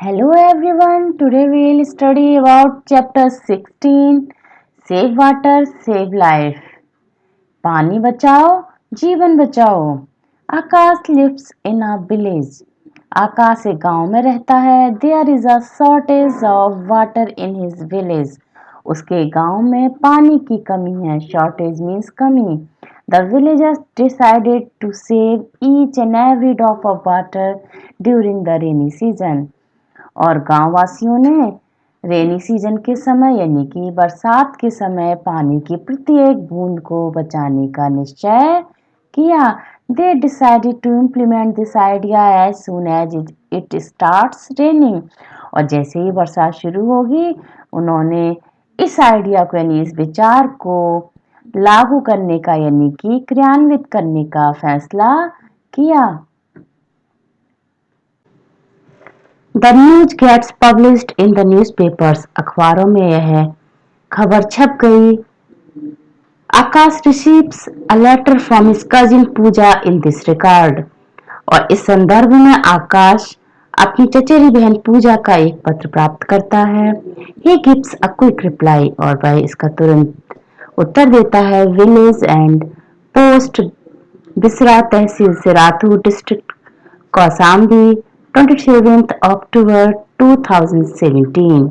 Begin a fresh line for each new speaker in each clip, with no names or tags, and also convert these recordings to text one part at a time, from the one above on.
Hello everyone, today we will study about chapter 16 Save Water, Save Life. पानी बचाओ, जीवन बचाओ. आकाश lives in a village. आकाश एक गांव में रहता है. There is a shortage of water in his village. उसके गांव में पानी की कमी है. Shortage means कमी. The villagers decided to save each and every drop of water during the rainy season. और गांव वासियों ने रेनी सीजन के समय यानी कि बरसात के समय पानी की प्रत्येक बूंद को बचाने का निश्चय किया. They decided to implement this idea as soon as it starts raining. और जैसे ही बरसात शुरू होगी उन्होंने इस आइडिया को यानी इस विचार को लागू करने का यानी कि क्रियान्वित करने का फैसला किया. The news gets published in the newspapers. अखबारों में यह खबर छप गई. आकाश receives a letter from his cousin Pooja in this regard. और इस संदर्भ में आकाश अपनी चचेरी बहन पूजा का एक पत्र प्राप्त करता है. He gives a quick reply और वह इसका तुरंत उत्तर देता है. Village and post बिसरा तहसील Sirathu district Kaushambi 27th October 2017.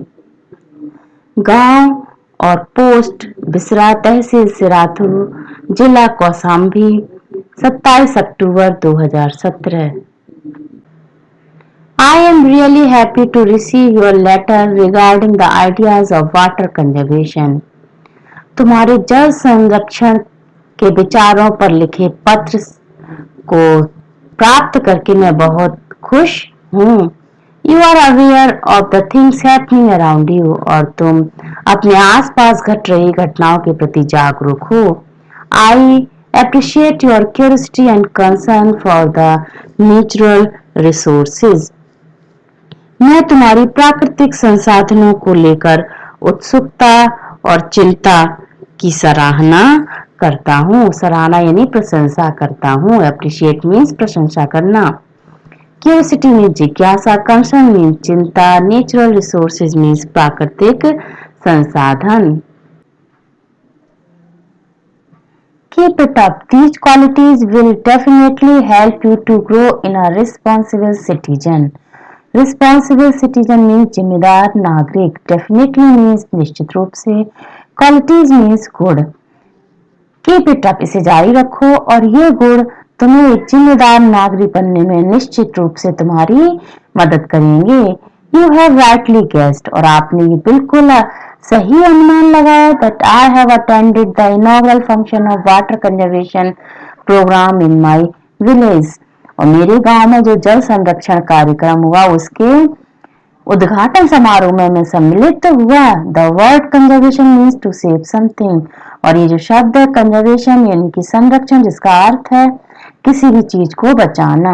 गांव और पोस्ट बिसरा तहसील सिराथू जिला कौसाम्बी 27 अक्टूबर 2017. I am really happy to receive your letter regarding the ideas of water conservation. तुम्हारे जल संरक्षण के विचारों पर लिखे पत्र को प्राप्त करके मैं बहुत खुश हूँ. You are aware of the things happening around you और तुम अपने आसपास घट रही घटनाओं के प्रति जागरूक हो. I appreciate your curiosity and concern for the natural resources. मैं तुम्हारी प्राकृतिक संसाधनों को लेकर उत्सुकता और चिंता की सराहना करता हूँ. सराहना यानी प्रशंसा करता हूँ. Appreciate means प्रशंसा करना. Curiosity means जिज्ञासा. Concern means चिंता. Natural resources means प्राकृतिक संसाधन. Keep it up. These qualities will definitely help you to grow in a responsible citizen. Responsible citizen means जिम्मेदार नागरिक. Definitely means निश्चित रूप से. Qualities means गुण. Keep it up इसे जारी रखो और ये गुण तुम्हें एक जिम्मेदार नागरिक बनने में निश्चित रूप से तुम्हारी मदद करेंगे. You have rightly guessed और आपने ये बिल्कुल सही अनुमान लगाया that I have attended the inaugural function of water conservation program in my village. और मेरे गांव में जो जल संरक्षण कार्यक्रम हुआ उसके उद्घाटन समारोह में मैं सम्मिलित हुआ. The word conservation means to save something और ये जो शब्द है कंजर्वेशन यानी कि संरक्षण जिसका अर्थ है किसी भी चीज को बचाना.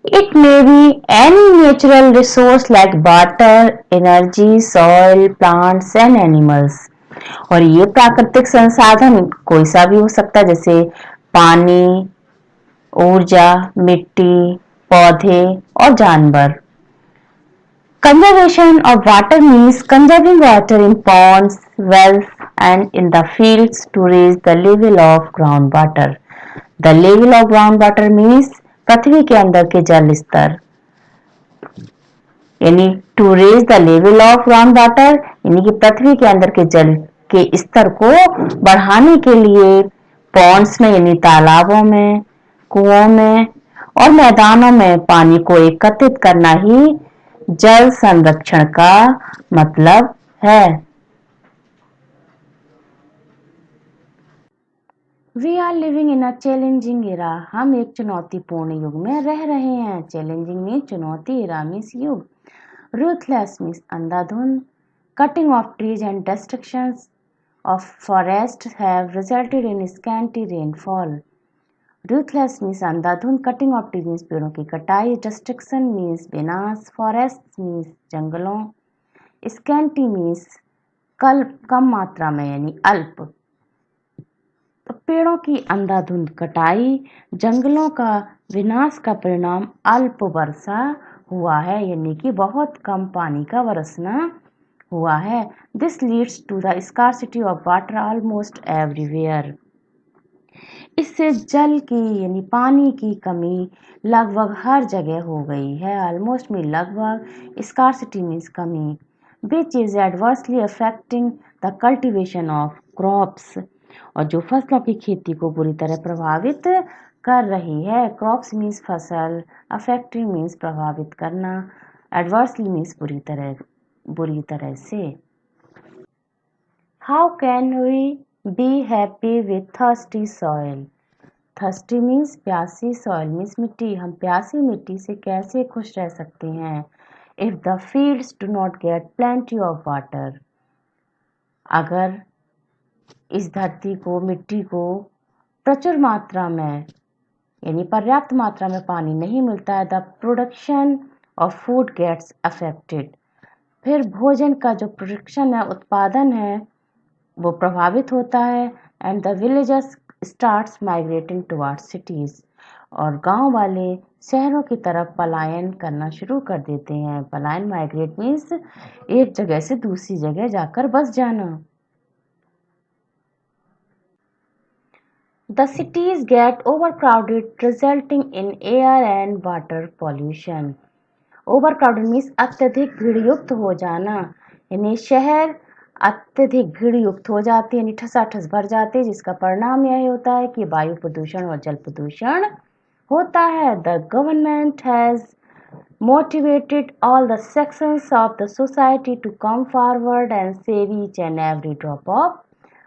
It may be any natural resource like water, energy, soil, plants and animals. और ये प्राकृतिक संसाधन कोई सा भी हो सकता है जैसे पानी, ऊर्जा, मिट्टी, पौधे और जानवर. Conservation of water means conserving water in ponds, wells and in the fields to raise the level of groundwater. The level of groundwater means पृथ्वी के अंदर के जल स्तर यानी to raise the level of groundwater यानी कि पृथ्वी के अंदर के जल के स्तर को बढ़ाने के लिए पॉन्ड्स में यानी तालाबों में, कुओं में और मैदानों में पानी को एकत्रित करना ही जल संरक्षण का मतलब है. We are living in a challenging era. हम एक चुनौतीपूर्ण युग में रह रहे हैं. Challenging means चुनौती, era means युग. Ruthless means अंधाधुंध. Cutting of trees and destructions of forests have resulted in scanty rainfall. Ruthless means अंधाधुंध. Cutting of trees means पेड़ों की कटाई. Destruction means विनाश. Forests means जंगलों. Scanty means कम मात्रा में यानी अल्प. तो पेड़ों की अंधाधुंध कटाई, जंगलों का विनाश का परिणाम अल्प वर्षा हुआ है, यानी कि बहुत कम पानी का बरसना हुआ है। This leads to the scarcity of water almost everywhere. इससे जल की यानी पानी की कमी लगभग हर जगह हो गई है। ऑलमोस्ट में लगभग, स्कार्सिटी मीन्स कमी, which is adversely affecting the cultivation of crops, और जो फसलों की खेती को बुरी तरह प्रभावित कर रही है। क्रॉप्स मीन्स फसल, अफेक्टिंग मीन्स प्रभावित करना, एडवर्सली मीन्स बुरी तरह से। How can we be happy with thirsty soil? Thirsty means प्यासी, soil means मिट्टी। हम प्यासी मिट्टी से कैसे खुश रह सकते हैं? If the fields do not get plenty of water, अगर इस धरती को, मिट्टी को प्रचुर मात्रा में यानी पर्याप्त मात्रा में पानी नहीं मिलता है, the production of food gets affected, फिर भोजन का जो प्रोडक्शन है, उत्पादन है, वो प्रभावित होता है। And the villagers starts migrating towards cities, और गांव वाले शहरों की तरफ पलायन करना शुरू कर देते हैं। पलायन, माइग्रेट मीन्स एक जगह से दूसरी जगह जाकर बस जाना। The cities get overcrowded, resulting in air and water pollution. Overcrowded means अत्यधिक भीड़ युक्त हो जाना, यानी शहर अत्यधिक भीड़ युक्त हो जाते हैं, यानी ठसाठस भर जाते हैं, जिसका परिणाम यह होता है कि वायु प्रदूषण और जल प्रदूषण होता है। The government has motivated all the sections of the society to come forward and save each and every drop of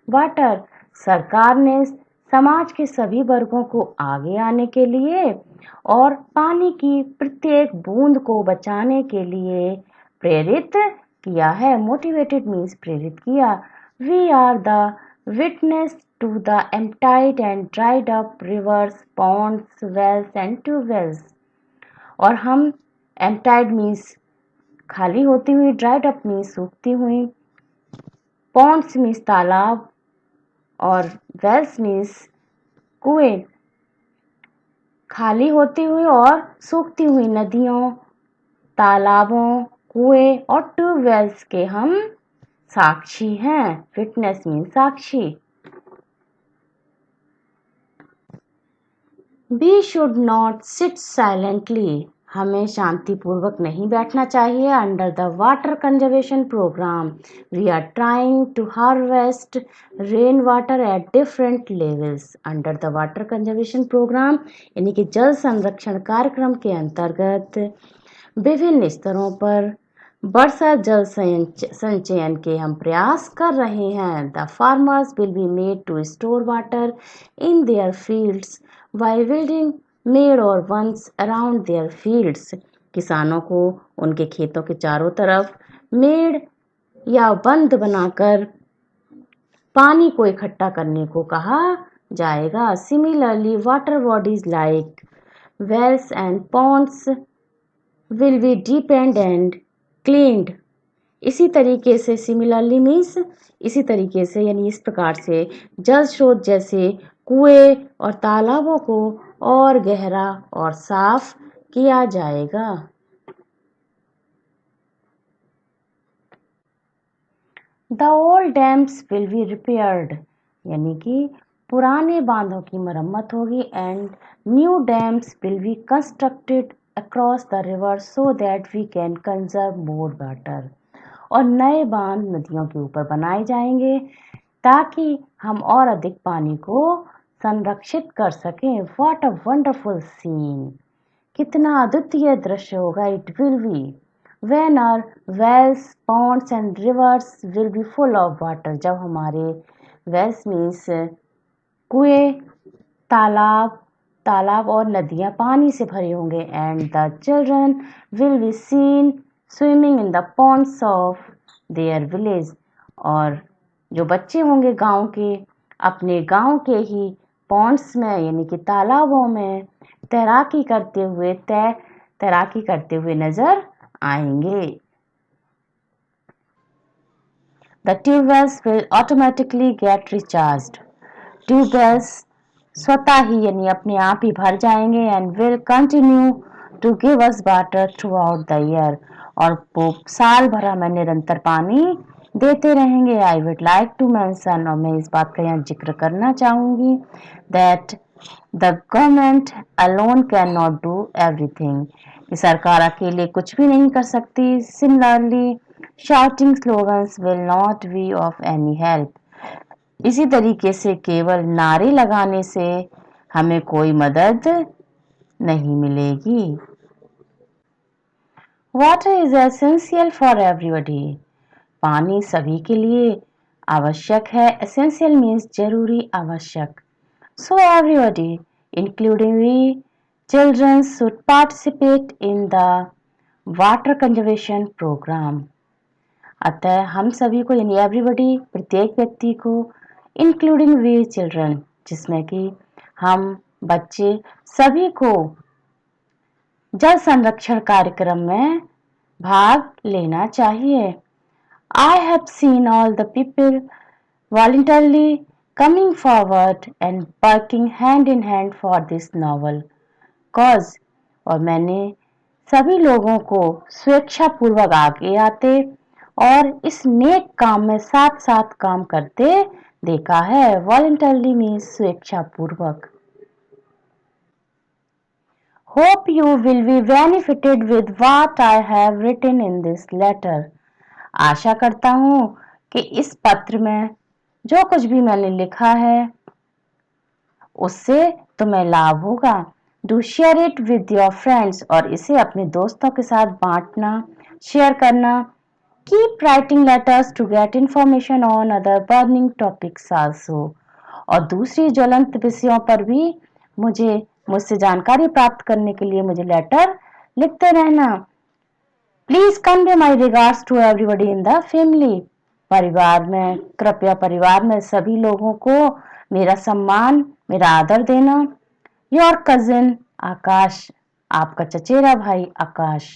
water. सरकार ने समाज के सभी वर्गों को आगे आने के लिए और पानी की प्रत्येक बूंद को बचाने के लिए प्रेरित किया है। मोटिवेटेड मीन्स प्रेरित किया। We are the witness to the emptied and dried up rivers, ponds, wells and tubewells. और हम emptied मीन्स खाली होती हुई, dried up मीन्स सूखती हुई, ponds मीन्स तालाब, और wells मीन्स कुएं, खाली होती हुई और सूखती हुई नदियों, तालाबों, कुएं और ट्यूबवेल्स के हम साक्षी हैं। Witness means Sakshi. We should not sit silently, हमें शांतिपूर्वक नहीं बैठना चाहिए। Under the water conservation programme we are trying to harvest rain water at different levels. Under the water conservation programme यानी कि जल संरक्षण कार्यक्रम के अंतर्गत विभिन्न स्तरों पर वर्षा जल संचयन के हम प्रयास कर रहे हैं। The farmers will be made to store water in their fields by building मेड और वंस अराउंड देयर फील्ड्स। किसानों को उनके खेतों के चारों तरफ मेड़ या बंद बनाकर पानी को इकट्ठा करने को कहा जाएगा। Similarly water bodies like wells and ponds will be deepened and cleaned. इसी तरीके से, सिमिलरली मीन्स इसी तरीके से, यानी इस प्रकार से जल स्रोत जैसे कुएं और तालाबों को और गहरा और साफ किया जाएगा। The old dams will be repaired, यानी कि पुराने बांधों की मरम्मत होगी। And new dams will be constructed across the river so that we can conserve more water, और नए बांध नदियों के ऊपर बनाए जाएंगे ताकि हम और अधिक पानी को संरक्षित कर सकें। व्हाट अ वंडरफुल सीन, कितना अद्वितीय दृश्य होगा। It will be when our wells, ponds and rivers will be full of water, जब हमारे वेल्स मीन्स कुएं, तालाब और नदियां पानी से भरे होंगे। And the children will be seen swimming in the ponds of their village, और जो बच्चे होंगे गांव के, अपने गांव के ही पॉन्ड्स में यानी कि तालाबों में तैराकी करते हुए नजर आएंगे। The tube wells will automatically get recharged. Tubewells स्वतः ही यानी अपने आप ही भर जाएंगे and will continue to give us water throughout the year, और वो साल भर हमें निरंतर पानी देते रहेंगे। I would like to mention, और मैं इस बात का यहाँ जिक्र करना चाहूंगी, that the government alone can not do everything, कि सरकार अकेले कुछ भी नहीं कर सकती। Similarly shouting slogans will not be of any help, इसी तरीके से केवल नारे लगाने से हमें कोई मदद नहीं मिलेगी। Water is essential for everybody, पानी सभी के लिए आवश्यक है। एसेंशियल मीन्स जरूरी, आवश्यक। So everybody including we children should participate in the water conservation programme. अतः हम सभी को यानी एवरीबॉडी प्रत्येक व्यक्ति को, इंक्लूडिंग वी चिल्ड्रन जिसमें कि हम बच्चे सभी को जल संरक्षण कार्यक्रम में भाग लेना चाहिए। I have seen all the people voluntarily coming forward and working hand in hand for this novel cause, और मैंने सभी लोगों को स्वेच्छापूर्वक आगे आते और इस नेक काम में साथ साथ काम करते देखा है। Voluntarily means स्वेच्छापूर्वक। Hope you will be benefited with what I have written in this letter. आशा करता हूँ कि इस पत्र में जो कुछ भी मैंने लिखा है उससे तुम्हें लाभ होगा। Do share it with your friends, और इसे अपने दोस्तों के साथ बांटना, शेयर करना। Keep writing letters to get information on other burning topics also, और दूसरी ज्वलंत विषयों पर भी मुझसे जानकारी प्राप्त करने के लिए मुझे लेटर लिखते रहना। Please convey my regards to everybody in the family, परिवार में कृपया परिवार में सभी लोगों को मेरा सम्मान, मेरा आदर देना। योर कजिन आकाश, आपका चचेरा भाई आकाश।